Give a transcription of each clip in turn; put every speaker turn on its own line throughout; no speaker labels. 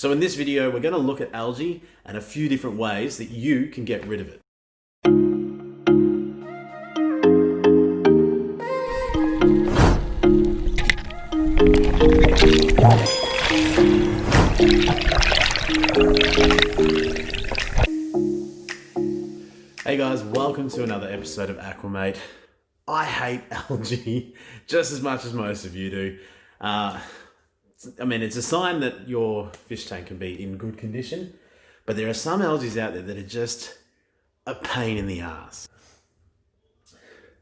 So in this video, we're going to look at algae and a few different ways that you can get rid of it. Hey guys, welcome to another episode of Aquamate. I hate algae just as much as most of you do. I mean, it's a sign that your fish tank can be in good condition, but there are some algae out there that are just a pain in the ass.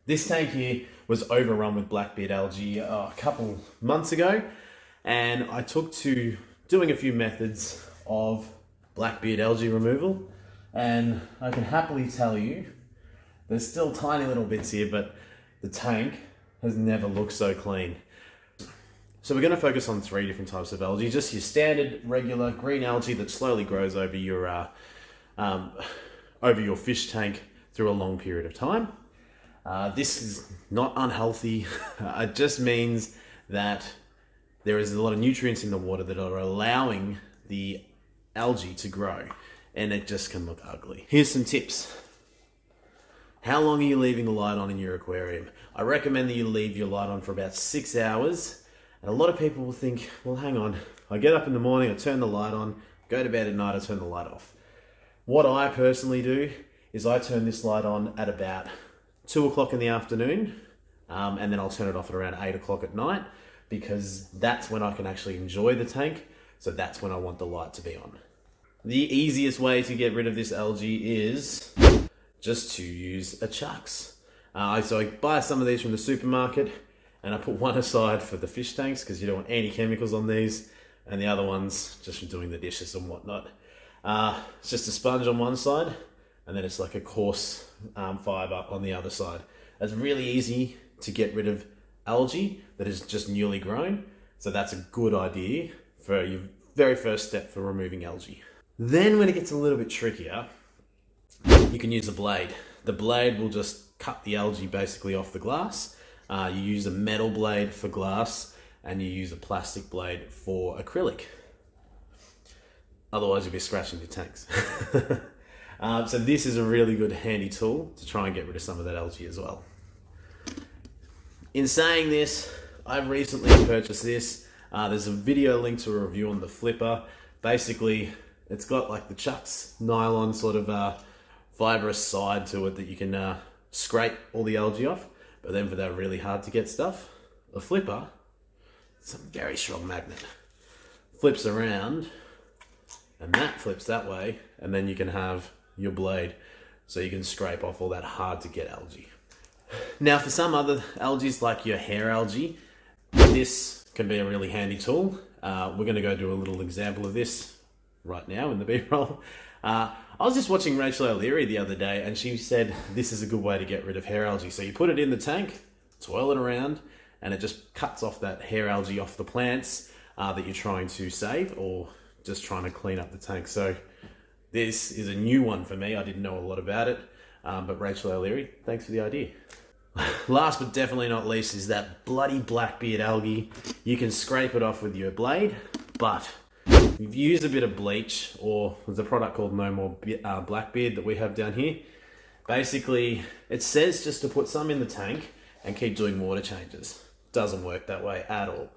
This tank here was overrun with Blackbeard algae a couple months ago, and I took to doing a few methods of Blackbeard algae removal, and I can happily tell you there's still tiny little bits here, but the tank has never looked so clean. So we're going to focus on three different types of algae. Just your standard, regular green algae that slowly grows over your fish tank through a long period of time. This is not unhealthy. It just means that there is a lot of nutrients in the water that are allowing the algae to grow, and it just can look ugly. Here's some tips. How long are you leaving the light on in your aquarium? I recommend that you leave your light on for about 6 hours. And a lot of people will think, well, hang on, I get up in the morning, I turn the light on, go to bed at night, I turn the light off. What I personally do is I turn this light on at about 2 o'clock in the afternoon, and then I'll turn it off at around 8 o'clock at night, because that's when I can actually enjoy the tank. So that's when I want the light to be on. The easiest way to get rid of this algae is just to use a chucks. So I buy some of these from the supermarket, and I put one aside for the fish tanks because you don't want any chemicals on these, and the other one's just for doing the dishes and whatnot. It's just a sponge on one side, and then it's like a coarse fibre on the other side. It's really easy to get rid of algae that is just newly grown, so that's a good idea for your very first step for removing algae. Then when it gets a little bit trickier, you can use a blade. The blade will just cut the algae basically off the glass. You use a metal blade for glass, and you use a plastic blade for acrylic. Otherwise you'll be scratching your tanks. So this is a really good handy tool to try and get rid of some of that algae as well. In saying this, I've recently purchased this. There's a video link to a review on the flipper. Basically, it's got like the chucks nylon sort of fibrous side to it that you can scrape all the algae off. But then for that really hard to get stuff, the flipper, it's a very strong magnet. Flips around, and that flips that way, and then you can have your blade so you can scrape off all that hard to get algae. Now for some other algae, like your hair algae, this can be a really handy tool. We're going to go do a little example of this right now in the B-roll. I was just watching Rachel O'Leary the other day, and she said this is a good way to get rid of hair algae. So you put it in the tank, twirl it around, and it just cuts off that hair algae off the plants that you're trying to save, or just trying to clean up the tank. So this is a new one for me. I didn't know a lot about it, but Rachel O'Leary, thanks for the idea. Last but definitely not least is that bloody Blackbeard algae. You can scrape it off with your blade, but if you use a bit of bleach, or there's a product called No More Blackbeard that we have down here. Basically, it says just to put some in the tank and keep doing water changes. Doesn't work that way at all.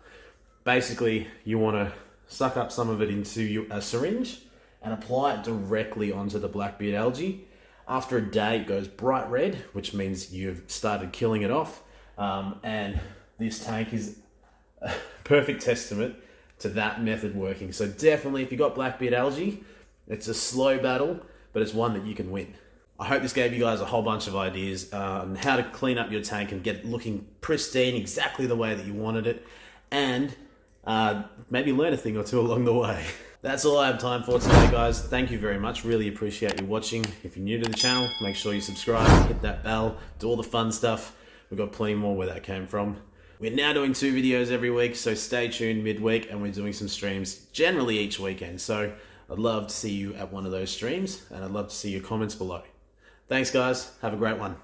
Basically, you want to suck up some of it into a syringe and apply it directly onto the Blackbeard algae. After a day, it goes bright red, which means you've started killing it off. And this tank is a perfect testament to that method working. So definitely, if you've got Blackbeard algae, it's a slow battle, but it's one that you can win. I hope this gave you guys a whole bunch of ideas on how to clean up your tank and get it looking pristine exactly the way that you wanted it, and maybe learn a thing or two along the way. That's all I have time for today, guys. Thank you very much. Really appreciate you watching. If you're new to the channel, make sure you subscribe, hit that bell, do all the fun stuff. We've got plenty more where that came from. We're now doing 2 videos every week, so stay tuned midweek, and we're doing some streams generally each weekend. So I'd love to see you at one of those streams, and I'd love to see your comments below. Thanks, guys. Have a great one.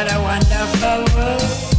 What a wonderful world.